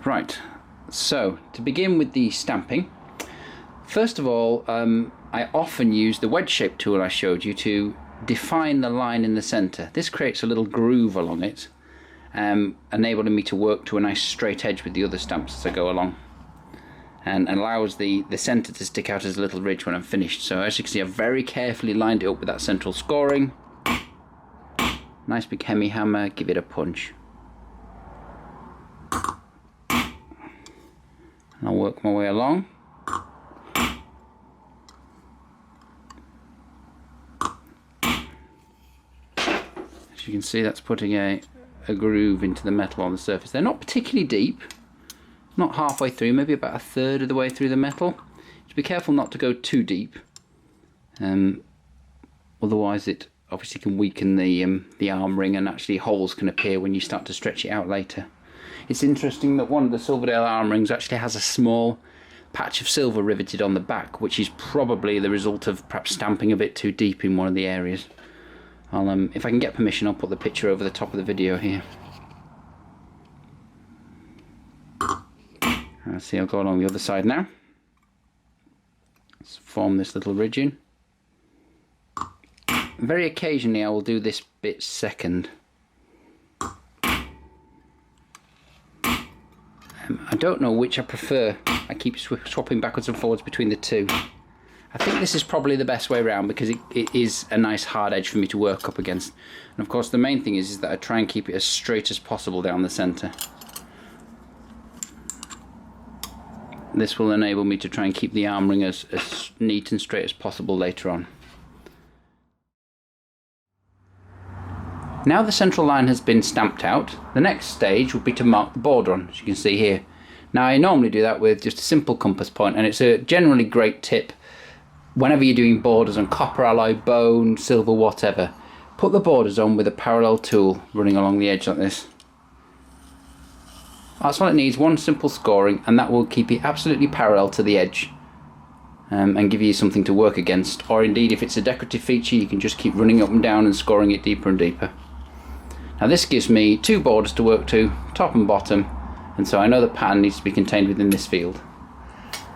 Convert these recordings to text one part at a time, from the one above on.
Right, so to begin with the stamping, first of all, I often use the wedge shape tool I showed you to define the line in the centre. This creates a little groove along it, enabling me to work to a nice straight edge with the other stamps as I go along, and allows the centre to stick out as a little ridge when I'm finished. So as you can see, I've very carefully lined it up with that central scoring. Nice big Hemi hammer, give it a punch. And I'll work my way along. As you can see, that's putting a groove into the metal on the surface. They're not particularly deep, not halfway through, maybe about a third of the way through the metal. Just be careful not to go too deep, otherwise it obviously can weaken the arm ring, and actually holes can appear when you start to stretch it out later. It's interesting that one of the Silverdale Armrings actually has a small patch of silver riveted on the back, which is probably the result of perhaps stamping a bit too deep in one of the areas. I'll, if I can get permission, I'll put the picture over the top of the video here. See, I'll go along the other side now. Let's form this little ridge in. Very occasionally I will do this bit second. I don't know which I prefer. I keep swapping backwards and forwards between the two. I think this is probably the best way around because it is a nice hard edge for me to work up against. And of course the main thing is that I try and keep it as straight as possible down the centre. This will enable me to try and keep the arm ring as neat and straight as possible later on. Now the central line has been stamped out, the next stage would be to mark the border on, as you can see here. Now I normally do that with just a simple compass point, and it's a generally great tip whenever you're doing borders on copper alloy, bone, silver, whatever. Put the borders on with a parallel tool running along the edge like this. That's all it needs, one simple scoring, and that will keep it absolutely parallel to the edge, and give you something to work against. Or indeed, if it's a decorative feature, you can just keep running up and down and scoring it deeper and deeper. Now this gives me two borders to work to, top and bottom, and so I know the pattern needs to be contained within this field.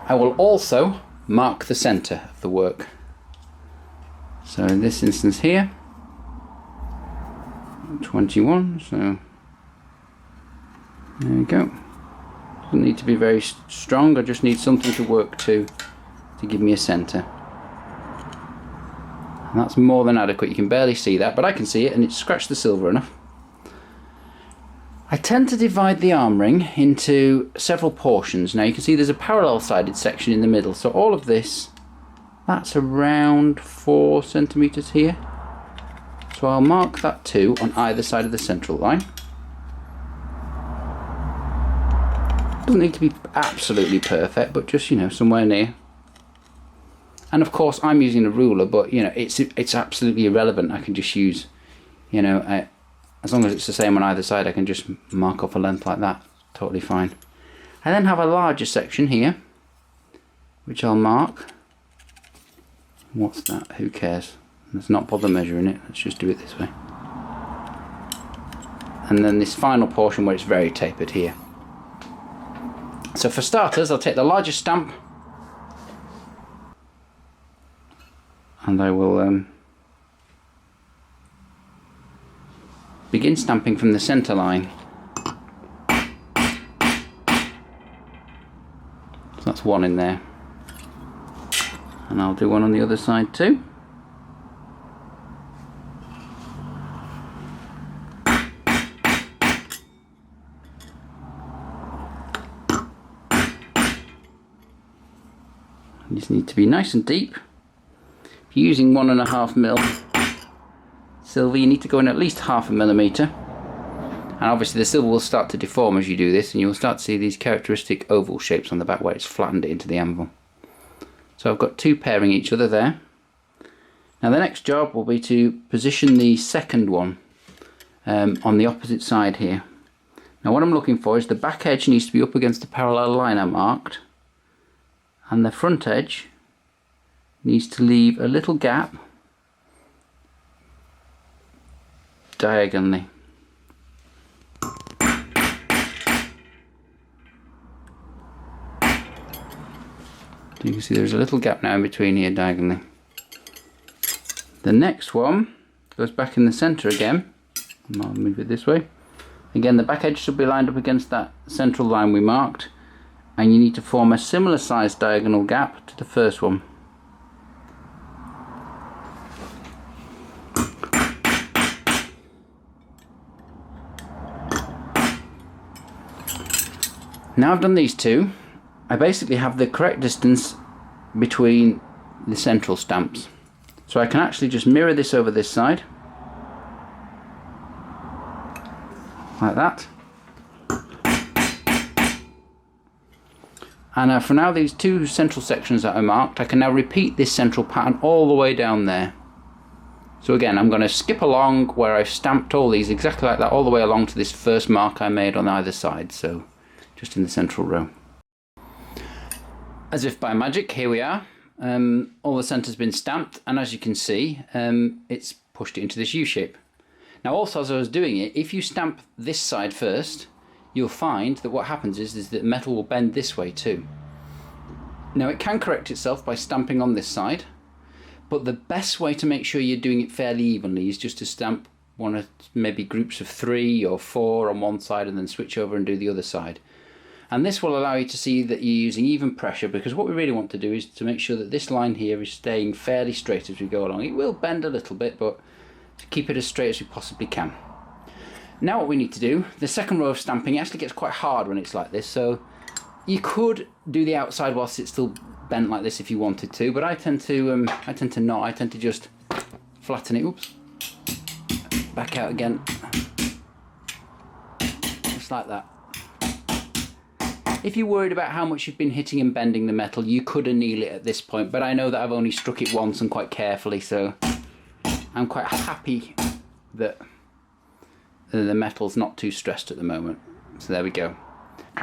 I will also mark the centre of the work. So in this instance here, 21, so there we go. Doesn't need to be very strong, I just need something to work to give me a centre. And that's more than adequate. You can barely see that, but I can see it, and it's scratched the silver enough. I tend to divide the arm ring into several portions. Now you can see there's a parallel sided section in the middle, so all of this, that's around 4 centimetres here. So I'll mark that too on either side of the central line. Doesn't need to be absolutely perfect, but just, you know, somewhere near. And of course I'm using a ruler, but you know, it's absolutely irrelevant. I can just use, you know, as long as it's the same on either side, I can just mark off a length like that, totally fine. I then have a larger section here, which I'll mark. What's that? Who cares? Let's not bother measuring it, let's just do it this way. And then this final portion where it's very tapered here. So for starters, I'll take the largest stamp, and I will begin stamping from the centre line. So that's one in there, and I'll do one on the other side too. These need to be nice and deep. If you're using 1.5mm silver, you need to go in at least 0.5 millimetre, and obviously the silver will start to deform as you do this, and you'll start to see these characteristic oval shapes on the back where it's flattened it into the anvil. So I've got two pairing each other there. Now the next job will be to position the second one on the opposite side here. Now what I'm looking for is the back edge needs to be up against the parallel line I marked, and the front edge needs to leave a little gap diagonally. So you can see there's a little gap now in between here diagonally. The next one goes back in the centre again. I'll move it this way. Again, the back edge should be lined up against that central line we marked, and you need to form a similar sized diagonal gap to the first one. Now I've done these two, I basically have the correct distance between the central stamps. So I can actually just mirror this over this side, like that. And for now, these two central sections that I marked, I can now repeat this central pattern all the way down there. So again, I'm going to skip along where I've stamped all these exactly like that all the way along to this first mark I made on either side, so just in the central row. As if by magic, here we are. All the centre's been stamped, and as you can see, it's pushed it into this U shape. Now also, as I was doing it, if you stamp this side first, you'll find that what happens is that metal will bend this way too. Now it can correct itself by stamping on this side, but the best way to make sure you're doing it fairly evenly is just to stamp one of maybe groups of 3 or 4 on one side and then switch over and do the other side. And this will allow you to see that you're using even pressure, because what we really want to do is to make sure that this line here is staying fairly straight as we go along. It will bend a little bit, but to keep it as straight as we possibly can. Now what we need to do, the second row of stamping actually gets quite hard when it's like this, so you could do the outside whilst it's still bent like this if you wanted to, but I tend to not. I tend to just flatten it, oops, back out again, just like that. If you're worried about how much you've been hitting and bending the metal, you could anneal it at this point, but I know that I've only struck it once and quite carefully, so I'm quite happy that the metal's not too stressed at the moment. So there we go.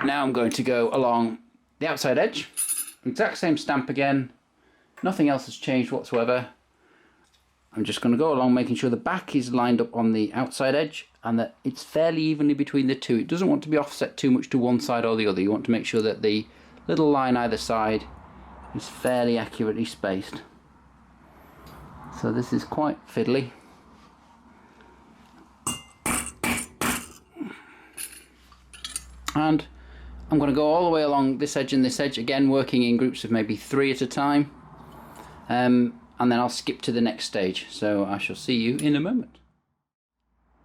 Now I'm going to go along the outside edge, exact same stamp again, nothing else has changed whatsoever. I'm just going to go along making sure the back is lined up on the outside edge and that it's fairly evenly between the two. It doesn't want to be offset too much to one side or the other. You want to make sure that the little line either side is fairly accurately spaced. So this is quite fiddly. And I'm going to go all the way along this edge and this edge, again working in groups of maybe 3 at a time. And then I'll skip to the next stage, so I shall see you in a moment.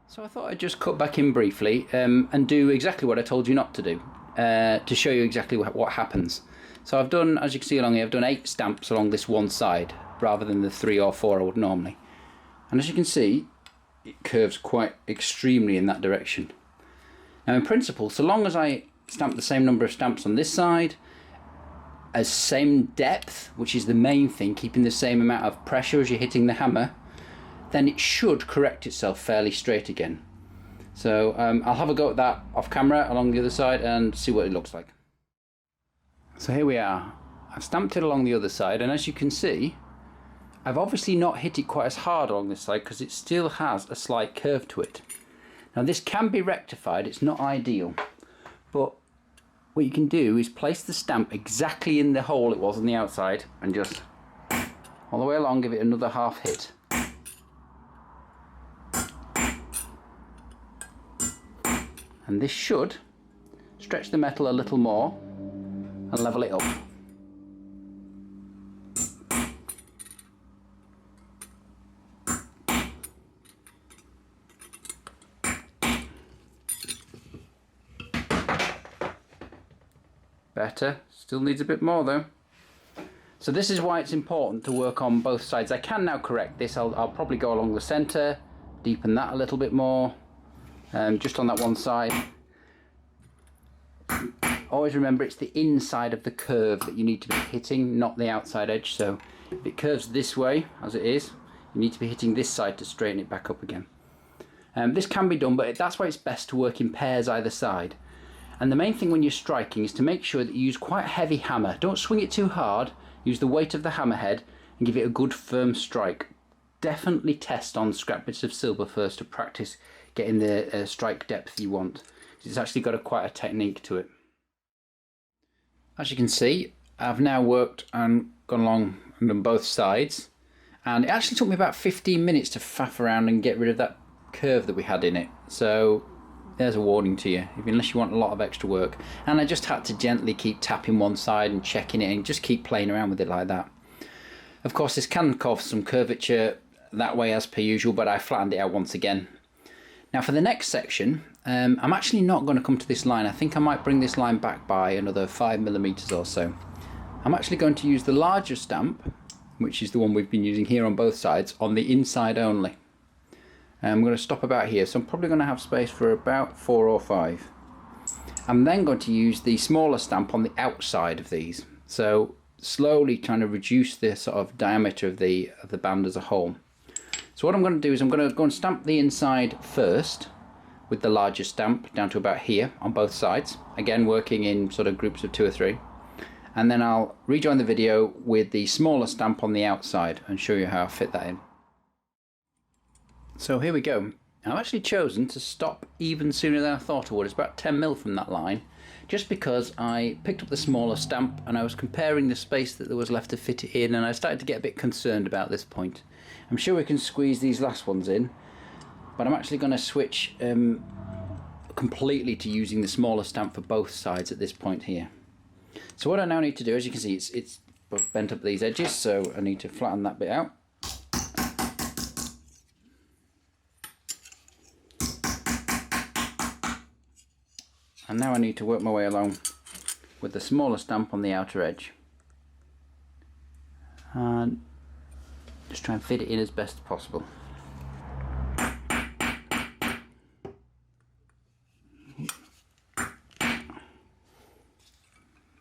So I thought I'd just cut back in briefly and do exactly what I told you not to do, to show you exactly what happens. So I've done, as you can see along here, I've done 8 stamps along this one side, rather than the 3 or 4 I would normally. And as you can see, it curves quite extremely in that direction. Now in principle, so long as I stamp the same number of stamps on this side, as same depth, which is the main thing, keeping the same amount of pressure as you're hitting the hammer, then it should correct itself fairly straight again. So I'll have a go at that off camera along the other side and see what it looks like. So here we are. I've stamped it along the other side, and as you can see, I've obviously not hit it quite as hard along this side because it still has a slight curve to it. Now this can be rectified, it's not ideal, but what you can do is place the stamp exactly in the hole it was on the outside and just all the way along give it another half hit. And this should stretch the metal a little more and level it up. Better, still needs a bit more though. So this is why it's important to work on both sides. I can now correct this. I'll probably go along the centre, deepen that a little bit more, just on that one side. Always remember it's the inside of the curve that you need to be hitting, not the outside edge. So if it curves this way, as it is, you need to be hitting this side to straighten it back up again. This can be done, but that's why it's best to work in pairs either side. And the main thing when you're striking is to make sure that you use quite a heavy hammer. Don't swing it too hard, use the weight of the hammerhead and give it a good firm strike. Definitely test on scrap bits of silver first to practice getting the strike depth you want. It's actually got quite a technique to it. As you can see, I've now worked and gone along and done both sides, and it actually took me about 15 minutes to faff around and get rid of that curve that we had in it. So there's a warning to you, unless you want a lot of extra work. And I just had to gently keep tapping one side and checking it and just keep playing around with it like that. Of course, this can cause some curvature that way as per usual, but I flattened it out once again. Now for the next section, I'm actually not going to come to this line. I think I might bring this line back by another 5mm or so. I'm actually going to use the larger stamp, which is the one we've been using here on both sides, on the inside only. I'm going to stop about here, so I'm probably going to have space for about 4 or 5. I'm then going to use the smaller stamp on the outside of these, so slowly trying to reduce the sort of diameter of the band as a whole. So what I'm going to do is I'm going to go and stamp the inside first with the larger stamp down to about here on both sides, again working in sort of groups of 2 or 3, and then I'll rejoin the video with the smaller stamp on the outside and show you how I fit that in. So here we go. I've actually chosen to stop even sooner than I thought I would. It's about 10mm from that line, just because I picked up the smaller stamp and I was comparing the space that there was left to fit it in, and I started to get a bit concerned about this point. I'm sure we can squeeze these last ones in, but I'm actually going to switch completely to using the smaller stamp for both sides at this point here. So what I now need to do, as you can see, it's bent up these edges, so I need to flatten that bit out. And now I need to work my way along with the smaller stamp on the outer edge and just try and fit it in as best as possible.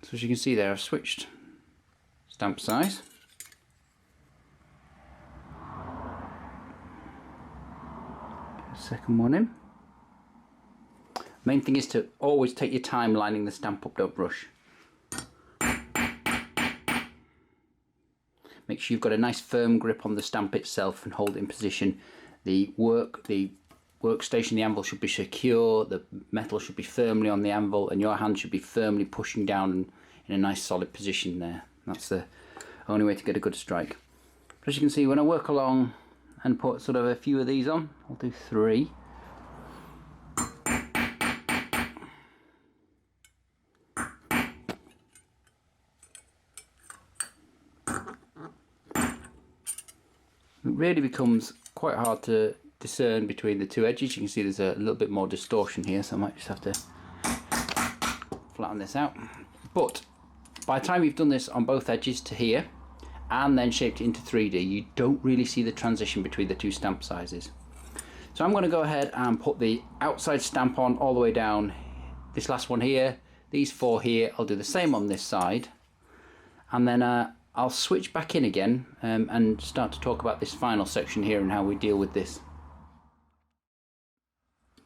So as you can see there, I've switched stamp size. Get a second one in. Main thing is to always take your time lining the stamp up, don't rush. Make sure you've got a nice firm grip on the stamp itself and hold it in position. The workstation, the anvil should be secure, the metal should be firmly on the anvil, and your hand should be firmly pushing down in a nice solid position there. That's the only way to get a good strike. But as you can see, when I work along and put sort of a few of these on, I'll do 3. It really becomes quite hard to discern between the two edges. You can see there's a little bit more distortion here, so I might just have to flatten this out. But by the time you've done this on both edges to here and then shaped it into 3D, you don't really see the transition between the two stamp sizes. So I'm going to go ahead and put the outside stamp on all the way down, this last one here, these 4 here. I'll do the same on this side, and then I'll switch back in again and start to talk about this final section here and how we deal with this.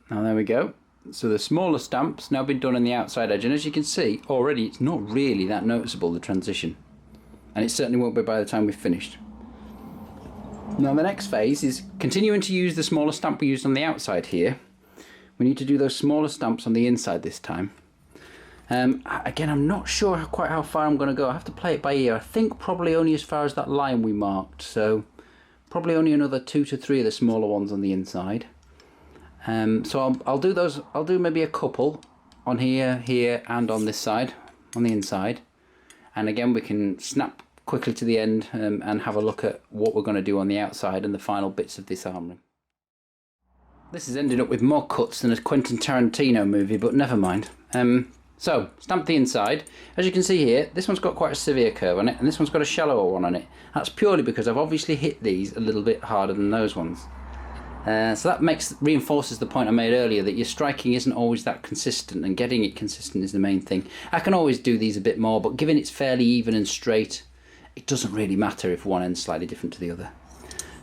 Now there we go. So the smaller stamp's now been done on the outside edge, and as you can see already it's not really that noticeable, the transition, and it certainly won't be by the time we've finished. Now the next phase is continuing to use the smaller stamp we used on the outside here. We need to do those smaller stamps on the inside this time. Again, I'm not sure quite how far I'm going to go. I have to play it by ear. I think probably only as far as that line we marked, so probably only another 2 to 3 of the smaller ones on the inside. So I'll do those. I'll do maybe a couple on here, here, and on this side, on the inside. And again, we can snap quickly to the end and have a look at what we're going to do on the outside and the final bits of this armring. This has ended up with more cuts than a Quentin Tarantino movie, but never mind. So, stamp the inside. As you can see here, this one's got quite a severe curve on it, and this one's got a shallower one on it. That's purely because I've obviously hit these a little bit harder than those ones. So that reinforces the point I made earlier, that your striking isn't always that consistent, and getting it consistent is the main thing. I can always do these a bit more, but given it's fairly even and straight, it doesn't really matter if one end's slightly different to the other.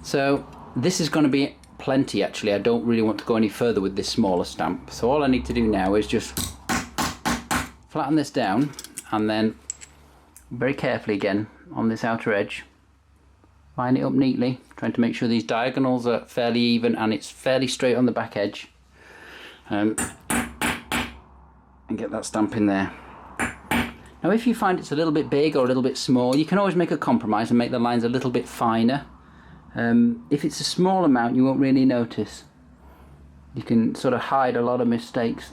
So this is going to be plenty actually. I don't really want to go any further with this smaller stamp. So all I need to do now is just flatten this down, and then very carefully again on this outer edge, line it up neatly, trying to make sure these diagonals are fairly even and it's fairly straight on the back edge, and get that stamp in there. Now if you find it's a little bit big or a little bit small, you can always make a compromise and make the lines a little bit finer. If it's a small amount, you won't really notice. You can sort of hide a lot of mistakes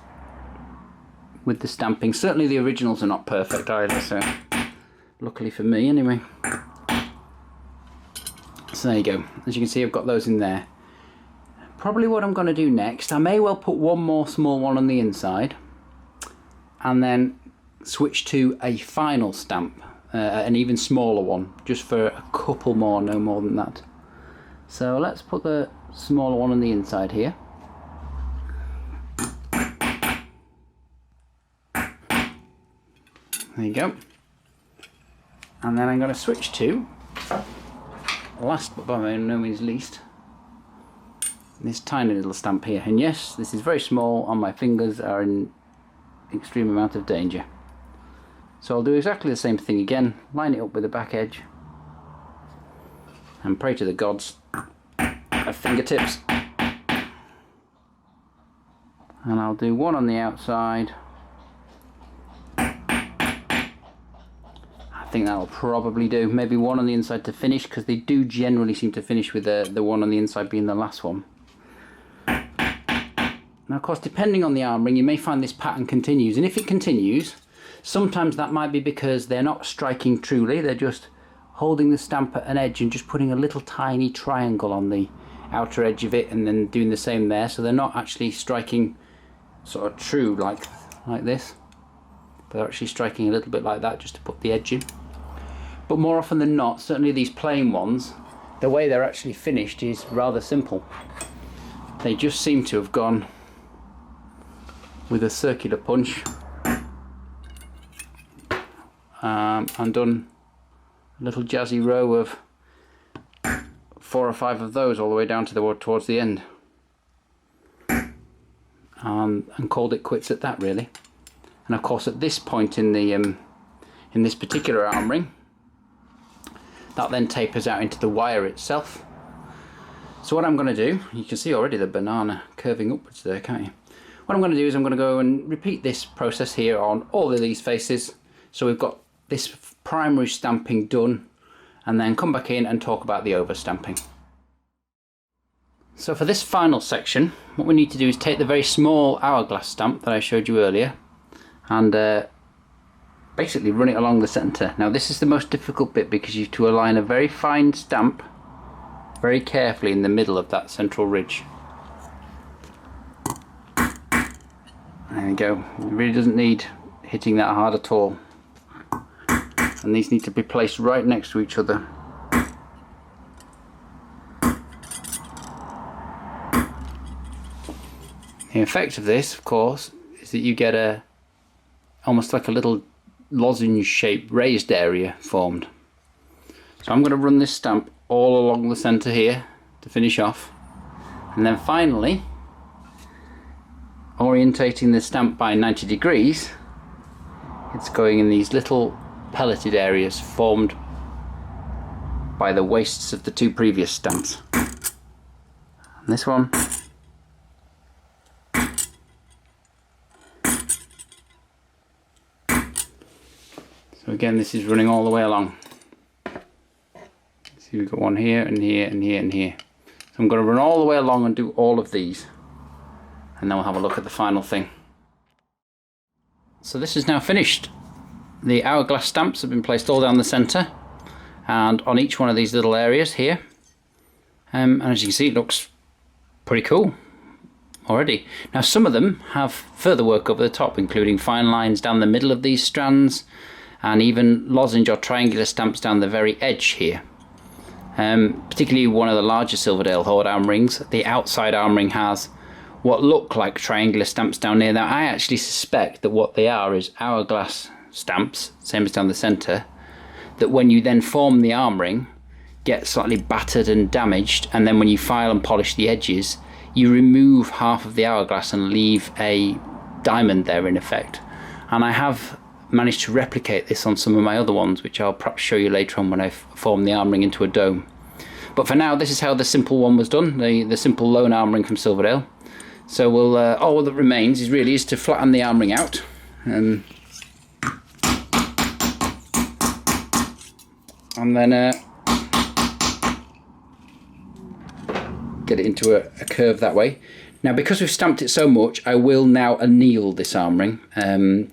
with the stamping. Certainly the originals are not perfect either, so luckily for me anyway. So there you go. As you can see, I've got those in there. Probably what I'm going to do next, I may well put one more small one on the inside and then switch to a final stamp, an even smaller one, just for a couple more, no more than that. So let's put the smaller one on the inside here. There you go. And then I'm going to switch to, last but by no means least, this tiny little stamp here. And yes, this is very small and my fingers are in extreme amount of danger. So I'll do exactly the same thing again, line it up with the back edge and pray to the gods of fingertips. And I'll do one on the outside. I think that'll probably do. Maybe one on the inside to finish, because they do generally seem to finish with the one on the inside being the last one. Now of course, depending on the arm ring, you may find this pattern continues, and if it continues, sometimes that might be because they're not striking truly, they're just holding the stamp at an edge and just putting a little tiny triangle on the outer edge of it and then doing the same there, so they're not actually striking sort of true like this, but they're actually striking a little bit like that just to put the edge in. But more often than not, certainly these plain ones, the way they're actually finished is rather simple. They just seem to have gone with a circular punch and done a little jazzy row of 4 or 5 of those all the way down to towards the end, and called it quits at that really. And of course at this point in the in this particular arm ring, that then tapers out into the wire itself. So what I'm going to do, you can see already the banana curving upwards there, can't you? What I'm going to do is I'm going to go and repeat this process here on all of these faces. So we've got this primary stamping done, and then come back in and talk about the over stamping. So for this final section, what we need to do is take the very small hourglass stamp that I showed you earlier and basically run it along the centre. Now this is the most difficult bit, because you have to align a very fine stamp very carefully in the middle of that central ridge. There you go. It really doesn't need hitting that hard at all. And these need to be placed right next to each other. The effect of this, of course, is that you get almost like a little lozenge shaped raised area formed. So I'm going to run this stamp all along the centre here to finish off, and then finally orientating the stamp by 90 degrees, it's going in these little pelleted areas formed by the wastes of the 2 previous stamps. And this one, so again this is running all the way along. See, we've got one here and here and here and here. So I'm going to run all the way along and do all of these, and then we'll have a look at the final thing. So this is now finished. The hourglass stamps have been placed all down the centre and on each one of these little areas here, and as you can see, it looks pretty cool already. Now some of them have further work over the top, including fine lines down the middle of these strands and even lozenge or triangular stamps down the very edge here. Particularly one of the larger Silverdale Hoard arm rings, the outside arm ring has what look like triangular stamps down here. Now I actually suspect that what they are is hourglass stamps, same as down the centre, that when you then form the arm ring get slightly battered and damaged, and then when you file and polish the edges you remove half of the hourglass and leave a diamond there in effect. And I have managed to replicate this on some of my other ones, which I'll perhaps show you later on when I form the arm ring into a dome. But for now, this is how the simple one was done, the simple lone arm ring from Silverdale. So we'll all that remains is to flatten the arm ring out. and then get it into a curve that way. Now, because we've stamped it so much, I will now anneal this armring,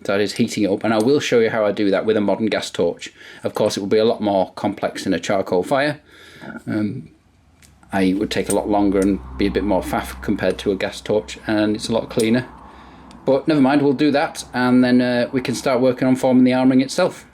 that is heating it up, and I will show you how I do that with a modern gas torch. Of course, it will be a lot more complex in a charcoal fire. It would take a lot longer and be a bit more faff compared to a gas torch, and it's a lot cleaner. But never mind, we'll do that, and then we can start working on forming the armring itself.